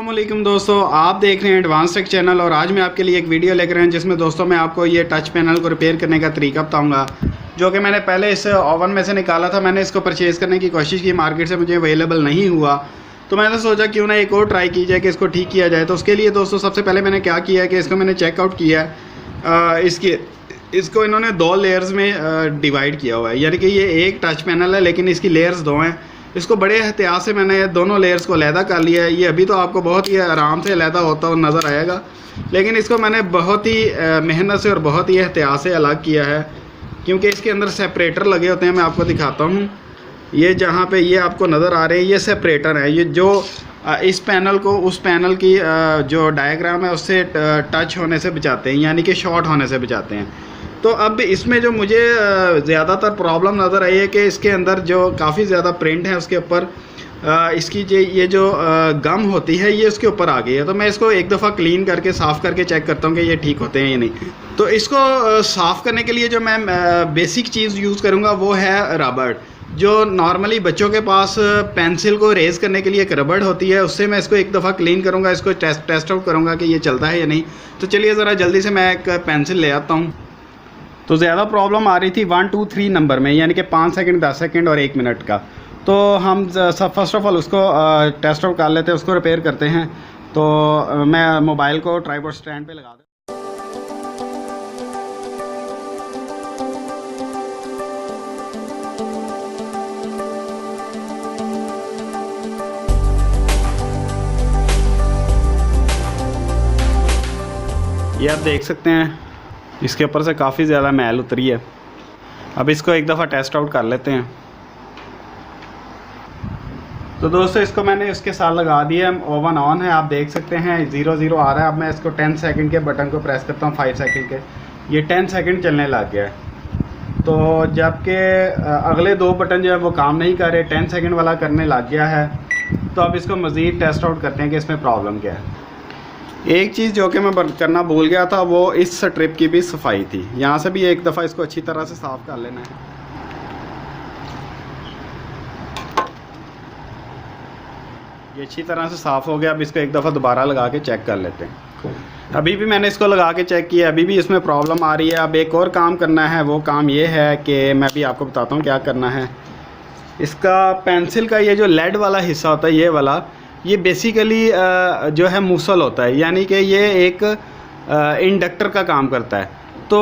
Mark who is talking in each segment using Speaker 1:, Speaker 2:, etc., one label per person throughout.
Speaker 1: अस्सलामुअलैकुम दोस्तों, आप देख रहे हैं एडवांस टेक चैनल और आज मैं आपके लिए एक वीडियो लेकर आया हूं जिसमें दोस्तों मैं आपको ये टच पैनल को रिपेयर करने का तरीका बताऊंगा, जो कि मैंने पहले इस ओवन में से निकाला था। मैंने इसको परचेज़ करने की कोशिश की, मार्केट से मुझे अवेलेबल नहीं हुआ, तो मैंने सोचा क्यों ना एक और ट्राई की जाए कि इसको ठीक किया जाए। तो उसके लिए दोस्तों सबसे पहले मैंने क्या किया है कि इसको मैंने चेकआउट किया है। इसको इन्होंने 2 लेयर्स में डिवाइड किया हुआ है, यानी कि ये एक टच पैनल है लेकिन इसकी लेयर्स 2 हैं। इसको बड़े एहतियात से मैंने दोनों लेयर्स को अलहदा कर लिया है। ये अभी तो आपको बहुत ही आराम से अलहदा होता हुआ नज़र आएगा, लेकिन इसको मैंने बहुत ही मेहनत से और बहुत ही एहतियात से अलग किया है, क्योंकि इसके अंदर सेपरेटर लगे होते हैं। मैं आपको दिखाता हूँ, ये जहाँ पे ये आपको नज़र आ रहे हैं, ये सेपरेटर है। ये जो इस पैनल को उस पैनल की जो डायग्राम है उससे टच होने से बचाते हैं, यानी कि शॉर्ट होने से बचाते हैं। तो अब इसमें जो मुझे ज़्यादातर प्रॉब्लम नज़र आई है कि इसके अंदर जो काफ़ी ज़्यादा प्रिंट है उसके ऊपर इसकी ये जो गम होती है ये उसके ऊपर आ गई है। तो मैं इसको एक दफ़ा क्लीन करके साफ़ करके चेक करता हूँ कि ये ठीक होते हैं या नहीं। तो इसको साफ़ करने के लिए जो मैं बेसिक चीज़ यूज़ करूँगा वो है रबड़। जो नॉर्मली बच्चों के पास पेंसिल को रेज़ करने के लिए एक रबड़ होती है, उससे मैं इसको एक दफ़ा क्लीन करूँगा, इसको टेस्ट आउट करूँगा कि ये चलता है या नहीं। तो चलिए ज़रा जल्दी से मैं एक पेंसिल ले आता हूँ। तो ज़्यादा प्रॉब्लम आ रही थी 1 2 3 नंबर में, यानी कि 5 सेकंड 10 सेकंड और 1 मिनट का। तो हम सब फर्स्ट ऑफ ऑल उसको टेस्ट आउट कर लेते हैं, उसको रिपेयर करते हैं। तो मैं मोबाइल को ट्राइपॉड स्टैंड पे लगा दूँ। ये आप देख सकते हैं इसके ऊपर से काफ़ी ज़्यादा मैल उतरी है। अब इसको एक दफ़ा टेस्ट आउट कर लेते हैं। तो दोस्तों इसको मैंने उसके साथ लगा दिया, ओवन ऑन है, आप देख सकते हैं 0 आ रहा है। अब मैं इसको 10 सेकंड के बटन को प्रेस करता हूँ, 5 सेकंड के, ये 10 सेकंड चलने लग गया है। तो जबकि अगले 2 बटन जो है वो काम नहीं कर रहे, 10 सेकंड वाला करने लग गया है। तो अब इसको मज़ीद टेस्ट आउट करते हैं कि इसमें प्रॉब्लम क्या है। एक चीज़ जो कि मैं करना भूल गया था वो इस स्ट्रिप की भी सफाई थी। यहाँ से भी एक दफ़ा इसको अच्छी तरह से साफ़ कर लेना है। ये अच्छी तरह से साफ़ हो गया। अब इसको एक दफ़ा दोबारा लगा के चेक कर लेते हैं। अभी भी मैंने इसको लगा के चेक किया, अभी भी इसमें प्रॉब्लम आ रही है। अब एक और काम करना है, वो काम ये है कि मैं भी आपको बताता हूँ क्या करना है। इसका पेंसिल का ये जो लेड वाला हिस्सा होता है, ये वाला, ये बेसिकली जो है मूसल होता है, यानी कि ये एक इंडक्टर का काम करता है। तो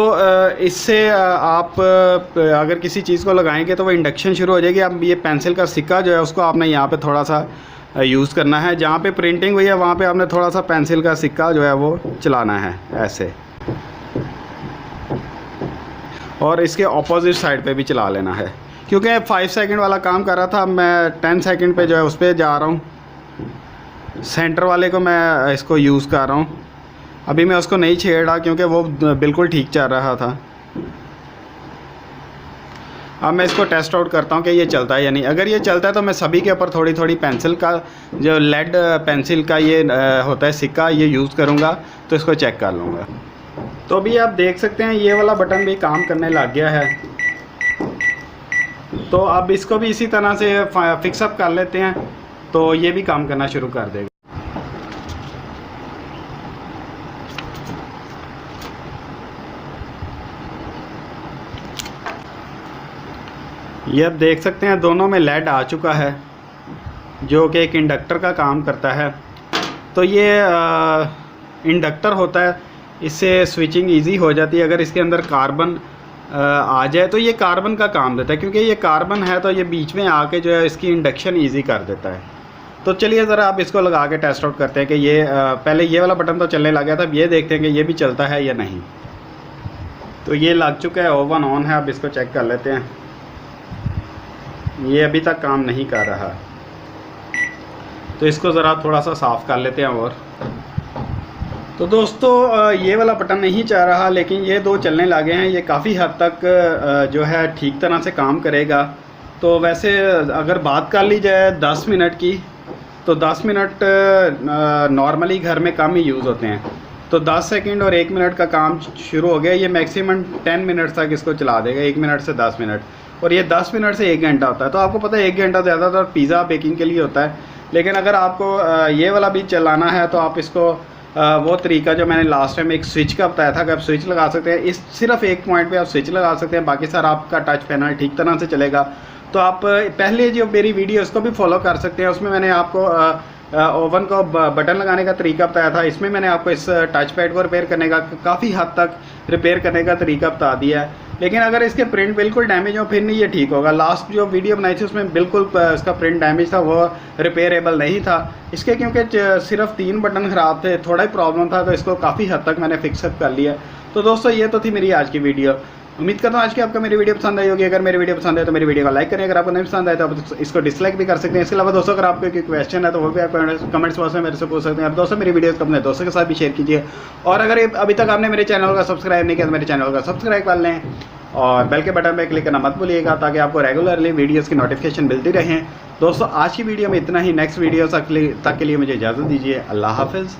Speaker 1: इससे आप अगर किसी चीज़ को लगाएंगे तो वो इंडक्शन शुरू हो जाएगी। अब ये पेंसिल का सिक्का जो है उसको आपने यहाँ पे थोड़ा सा यूज़ करना है। जहाँ पे प्रिंटिंग हुई है वहाँ पे आपने थोड़ा सा पेंसिल का सिक्का जो है वो चलाना है ऐसे, और इसके ऑपोजिट साइड पे भी चला लेना है। क्योंकि 5 सेकंड वाला काम कर रहा था, मैं 10 सेकंड पे जो है उस पर जा रहा हूँ। सेंटर वाले को मैं इसको यूज़ कर रहा हूँ। अभी मैं उसको नहीं छेड़ रहा क्योंकि वो बिल्कुल ठीक चल रहा था। अब मैं इसको टेस्ट आउट करता हूँ कि ये चलता है या नहीं। अगर ये चलता है तो मैं सभी के ऊपर थोड़ी थोड़ी पेंसिल का जो लेड पेंसिल का ये होता है सिक्का, ये यूज़ करूँगा तो इसको चेक कर लूँगा। तो अभी आप देख सकते हैं ये वाला बटन भी काम करने लग गया है। तो अब इसको भी इसी तरह से फिक्सअप कर लेते हैं, तो ये भी काम करना शुरू कर देगा। ये आप देख सकते हैं दोनों में लेड आ चुका है, जो कि एक इंडक्टर का काम करता है। तो ये इंडक्टर होता है, इससे स्विचिंग इजी हो जाती है। अगर इसके अंदर कार्बन आ जाए तो ये कार्बन का काम देता है, क्योंकि ये कार्बन है तो ये बीच में आके जो है इसकी इंडक्शन इजी कर देता है। तो चलिए ज़रा आप इसको लगा के टेस्ट आउट करते हैं कि ये पहले ये वाला बटन तो चलने लग गया था, अब ये देखते हैं कि ये भी चलता है या नहीं। तो ये लग चुका है, ओवन ऑन है। अब इसको चेक कर लेते हैं। ये अभी तक काम नहीं कर रहा, तो इसको ज़रा थोड़ा सा साफ़ कर लेते हैं। और तो दोस्तों ये वाला बटन नहीं चल रहा, लेकिन ये 2 चलने लगे हैं। ये काफ़ी हद तक जो है ठीक तरह से काम करेगा। तो वैसे अगर बात कर ली जाए 10 मिनट की, तो 10 मिनट नॉर्मली घर में कम ही यूज़ होते हैं। तो 10 सेकंड और 1 मिनट का काम शुरू हो गया। ये मैक्सिमम 10 मिनट तक इसको चला देगा, 1 मिनट से 10 मिनट, और ये 10 मिनट से 1 घंटा होता है। तो आपको पता है 1 घंटा ज़्यादातर पिज़्ज़ा बेकिंग के लिए होता है, लेकिन अगर आपको ये वाला भी चलाना है तो आप इसको वो तरीका जो मैंने लास्ट टाइम एक स्विच का बताया था कि आप स्विच लगा सकते हैं, इस सिर्फ एक पॉइंट पे आप स्विच लगा सकते हैं, बाकी सारा आपका टच पैनल ठीक तरह से चलेगा। तो आप पहले जो मेरी वीडियो उसको भी फॉलो कर सकते हैं, उसमें मैंने आपको ओवन को बटन लगाने का तरीका बताया था, इसमें मैंने आपको इस टच पैड को रिपेयर करने का काफ़ी हद तक रिपेयर करने का तरीका बता दिया है। लेकिन अगर इसके प्रिंट बिल्कुल डैमेज हो फिर नहीं ये ठीक होगा। लास्ट जो वीडियो बनाई थी उसमें बिल्कुल इसका प्रिंट डैमेज था, वो रिपेयरेबल नहीं था इसके, क्योंकि सिर्फ 3 बटन ख़राब थे, थोड़ा ही प्रॉब्लम था, तो इसको काफ़ी हद तक मैंने फिक्सअप कर लिया। तो दोस्तों ये तो थी मेरी आज की वीडियो। उम्मीद करता हूँ आज की आपको मेरी वीडियो पसंद आई होगी। अगर मेरी वीडियो पसंद है तो मेरी वीडियो को लाइक करें, अगर आपको नहीं पसंद आए तो आप इसको डिसलाइक भी कर सकते हैं। इसके अलावा दोस्तों अगर आपको कोई क्वेश्चन है तो वो भी आप कमेंट्स बॉक्स में मेरे से पूछ सकते हैं। अब दोस्तों मेरी वीडियो को अपने दोस्तों के साथ भी शेयर कीजिए, और अगर अभी तक आपने मेरे चैनल का सब्सक्राइब नहीं किया तो मेरे चैनल का सब्सक्राइब कर लें और बेल के बटन पर क्लिक करना मत भूलिएगा, ताकि आपको रेगुलरली वीडियोज़ की नोटिफिकेशन मिलती रहें। दोस्तों आज की वीडियो में इतना ही, नेक्स्ट वीडियो तक के लिए मुझे इजाज़त दीजिए। अल्लाह हाफिज़।